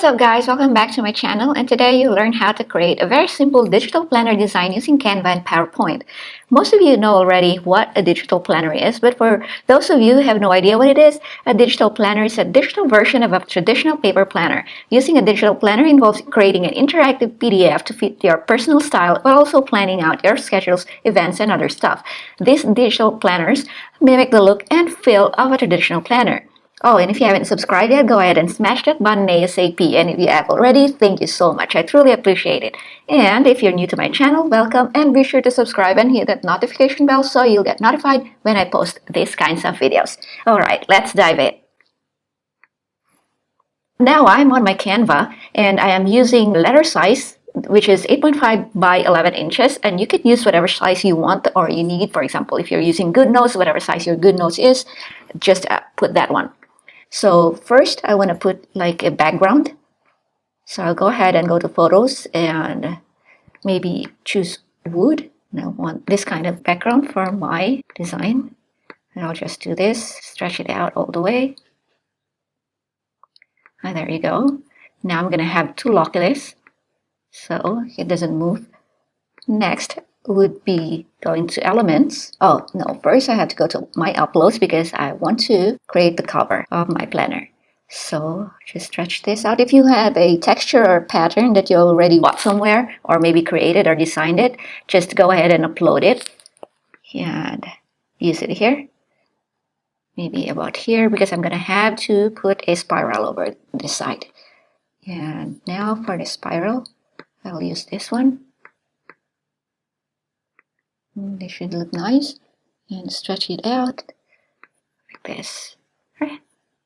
What's up guys, welcome back to my channel, and today you'll learn how to create a very simple digital planner design using Canva and PowerPoint. Most of you know already what a digital planner is, but for those of you who have no idea what it is, a digital planner is a digital version of a traditional paper planner. Using a digital planner involves creating an interactive PDF to fit your personal style, but also planning out your schedules, events, and other stuff. These digital planners mimic the look and feel of a traditional planner. Oh, and if you haven't subscribed yet, go ahead and smash that button ASAP. And if you have already, thank you so much. I truly appreciate it. And if you're new to my channel, welcome, and be sure to subscribe and hit that notification bell so you'll get notified when I post these kinds of videos. Alright, let's dive in. Now I'm on my Canva and I am using letter size, which is 8.5 by 11 inches, and you can use whatever size you want or you need. For example, if you're using GoodNotes, whatever size your GoodNotes is, just put that one. So first I want to put like a background. So I'll go ahead and go to photos and maybe choose wood. And I want this kind of background for my design. And I'll just do this, stretch it out all the way. And there you go. Now I'm going to have to lock this so it doesn't move. Next would be going to elements. Oh no, first I have to go to my uploads because I want to create the cover of my planner. So just stretch this out. If you have a texture or pattern that you already bought somewhere or maybe created or designed it, just go ahead and upload it and use it here. Maybe about here because I'm going to have to put a spiral over this side. And now for the spiral, I'll use this one. They should look nice and stretch it out like this. Right.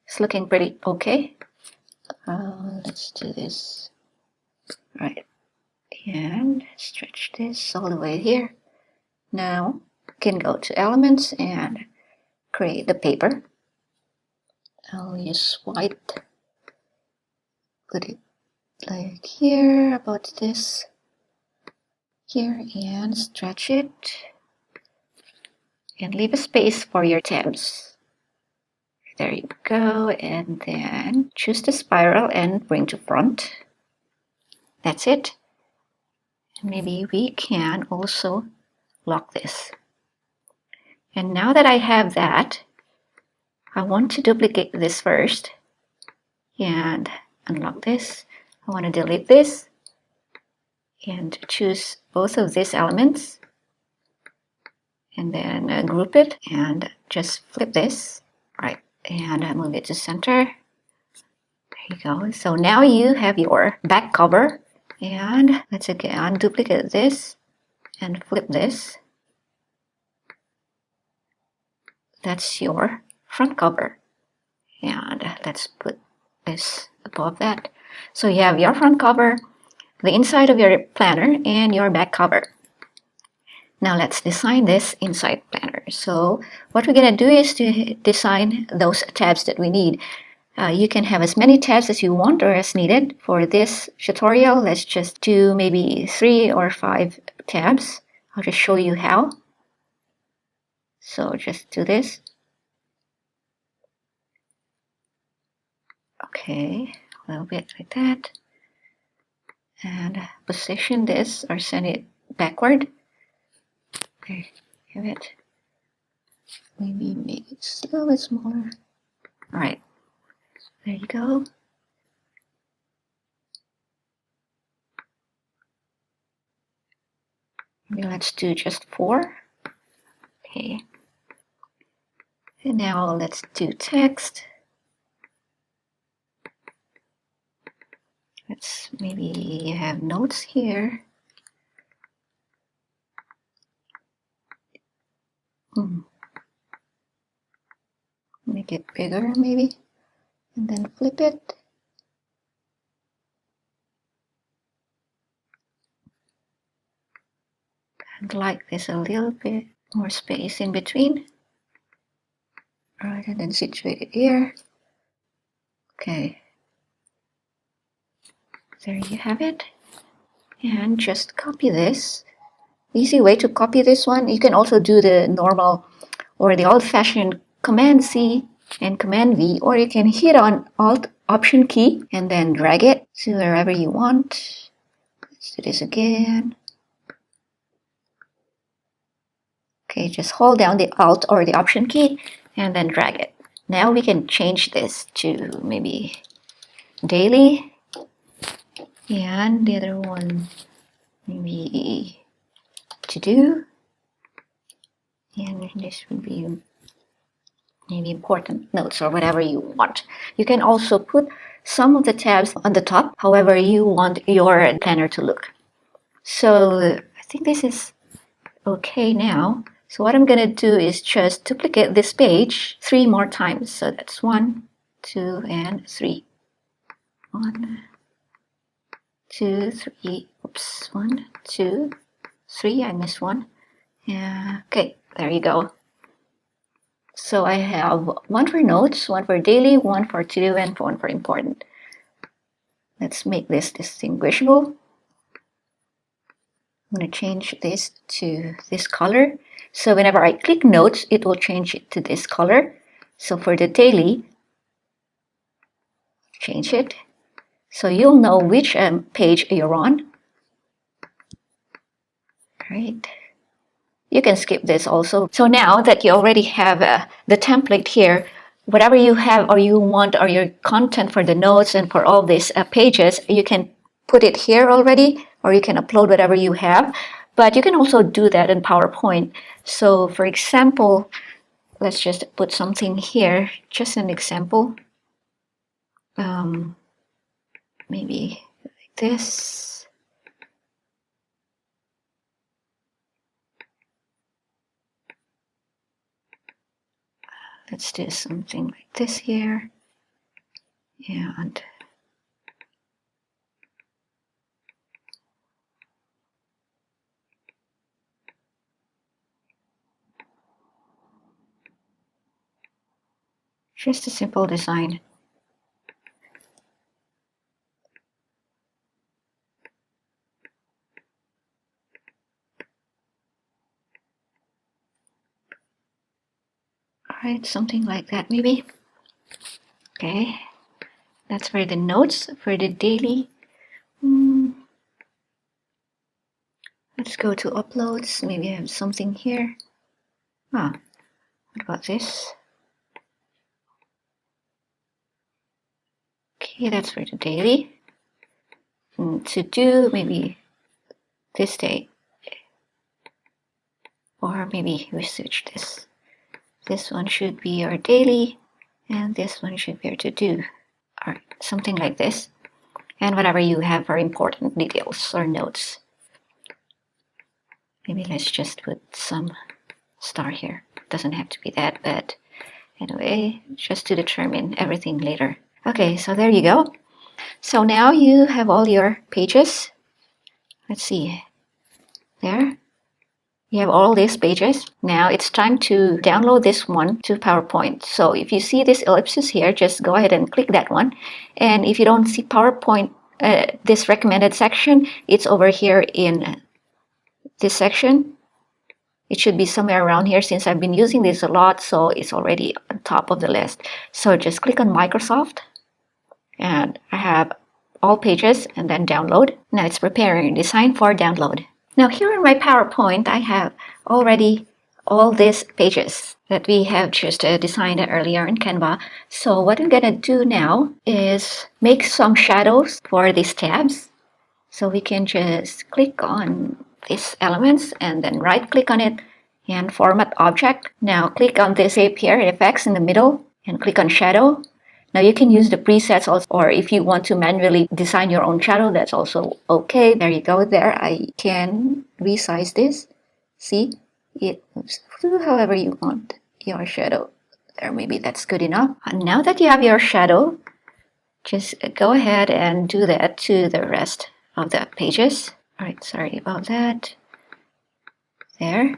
It's looking pretty okay. Let's do this. Right. And stretch this all the way here. Now you can go to elements and create the paper. I'll use white. Put it like here, about this. Here and stretch it and leave a space for your tabs. There you go, and then choose the spiral and bring to front. That's it. And maybe we can also lock this. And now that I have that, I want to duplicate this first and unlock this. I want to delete this and choose both of these elements and then group it and just flip this, right, and move it to center. There you go. So now you have your back cover, and let's again duplicate this and flip this. That's your front cover, and let's put this above that. So you have your front cover, the inside of your planner, and your back cover. Now let's design this inside planner. So what we're going to do is to design those tabs that we need. You can have as many tabs as you want or as needed. For this tutorial, let's just do maybe 3 or 5 tabs. I'll just show you how. So just do this. Okay, a little bit like that. And position this or send it backward. There you have it. Maybe make it a little bit smaller. Alright, there you go. Maybe let's do just 4. Okay. And now let's do text. Let's maybe have notes here. Make it bigger maybe, and then flip it. And like this, a little bit more space in between. Alright, and then situate it here. Okay. There you have it. And just copy this. Easy way to copy this one. You can also do the normal or the old-fashioned Command C and Command V, or you can hit on Alt Option key and then drag it to wherever you want. Let's do this again. Okay, just hold down the Alt or the Option key and then drag it. Now we can change this to maybe daily, and the other one maybe to do, and this would be maybe important notes or whatever you want. You can also put some of the tabs on the top, however you want your planner to look. So I think this is okay now. So what I'm gonna do is just duplicate this page 3 more times. So that's 1, 2, and 3. 1, 2, 3. Oops, 1, 2, 3. I missed one. Yeah. Okay, there you go. So I have one for notes, one for daily, one for to do, and one for important. Let's make this distinguishable. I'm going to change this to this color. So whenever I click notes, it will change it to this color. So for the daily, change it. So you'll know which page you're on. Great. You can skip this also. So now that you already have the template here, whatever you have or you want or your content for the notes and for all these pages, you can put it here already, or you can upload whatever you have. But you can also do that in PowerPoint. So for example, let's just put something here, just an example. Maybe like this. Let's do something like this here. And just a simple design. All right, something like that maybe. Okay, that's for the notes. For the daily, let's go to uploads. Maybe I have something here. What about this? Okay, that's for the daily. To do, maybe this day. Or maybe we switch this. This one should be our daily, and this one should be our to do. Or something like this. And whatever you have for important details or notes. Maybe let's just put some star here. Doesn't have to be that, but anyway, just to determine everything later. Okay, so there you go. So now you have all your pages. Let's see. There. You have all these pages. Now it's time to download this one to PowerPoint. So if you see this ellipsis here, just go ahead and click that one. And if you don't see PowerPoint, this recommended section, it's over here in this section. It should be somewhere around here since I've been using this a lot, so it's already on top of the list. So just click on Microsoft, and I have all pages, and then download. Now it's preparing design for download. Now here in my PowerPoint, I have already all these pages that we have just designed earlier in Canva. So what I'm gonna do now is make some shadows for these tabs. So we can just click on these elements and then right click on it and format object. Now click on this shape here, effects in the middle, and click on shadow. Now you can use the presets also, or if you want to manually design your own shadow, that's also okay. There you go. There, I can resize this. See, it moves however you want your shadow. There, maybe that's good enough. And now that you have your shadow, just go ahead and do that to the rest of the pages. All right, sorry about that. There.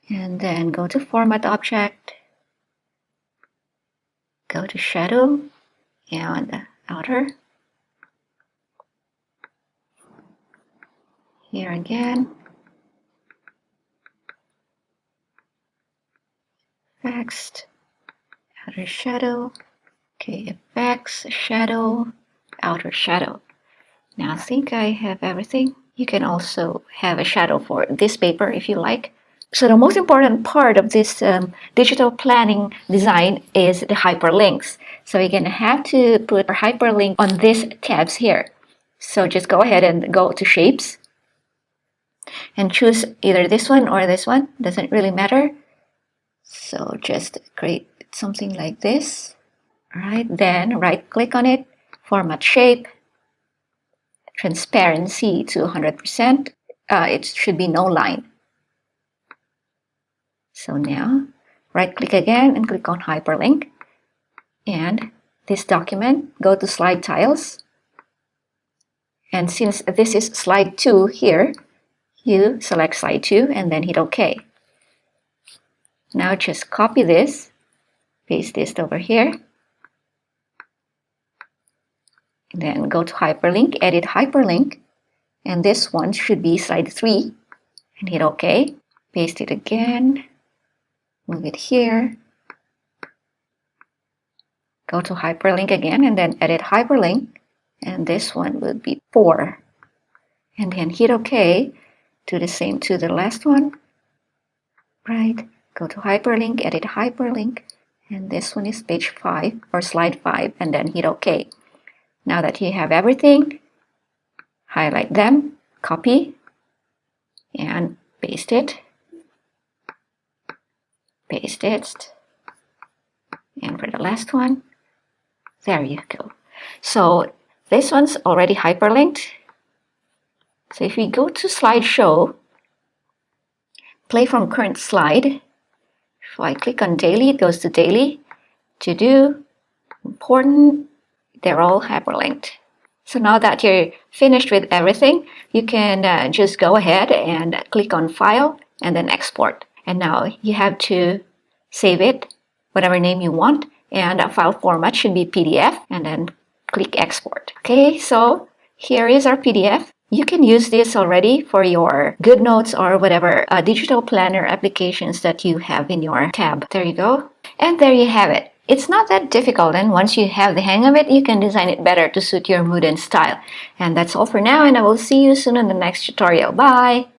And then go to Format Object. Go to Shadow and Outer. Here again. Text. Outer Shadow. Okay, effects, shadow, outer shadow. Now I think I have everything. You can also have a shadow for this paper if you like. So the most important part of this digital planning design is the hyperlinks. So you're gonna have to put a hyperlink on these tabs here. So just go ahead and go to shapes and choose either this one or this one, doesn't really matter. So just create something like this. All right, then right click on it, format shape, transparency to 100%. It should be no line. So now right click again and click on hyperlink. And this document, go to slide tiles. And since this is slide 2 here, you select slide 2 and then hit OK. Now just copy this, paste this over here. And then go to hyperlink, edit hyperlink. And this one should be slide 3. And hit OK. Paste it again. Move it here. Go to hyperlink again and then edit hyperlink. And this one will be 4. And then hit OK. Do the same to the last one. Right. Go to hyperlink, edit hyperlink. And this one is page 5 or slide 5. And then hit OK. Now that you have everything, highlight them, copy, and paste it. Paste it. And for the last one, there you go. So this one's already hyperlinked. So if we go to slideshow, play from current slide. If I click on daily, it goes to daily, to do, important, they're all hyperlinked. So now that you're finished with everything, you can just go ahead and click on file and then export. And now you have to save it, whatever name you want, and a file format should be PDF, and then click export. Okay, so here is our PDF. You can use this already for your GoodNotes or whatever digital planner applications that you have in your tab. There you go. And there you have it. It's not that difficult, and once you have the hang of it, you can design it better to suit your mood and style. And that's all for now, and I will see you soon in the next tutorial. Bye!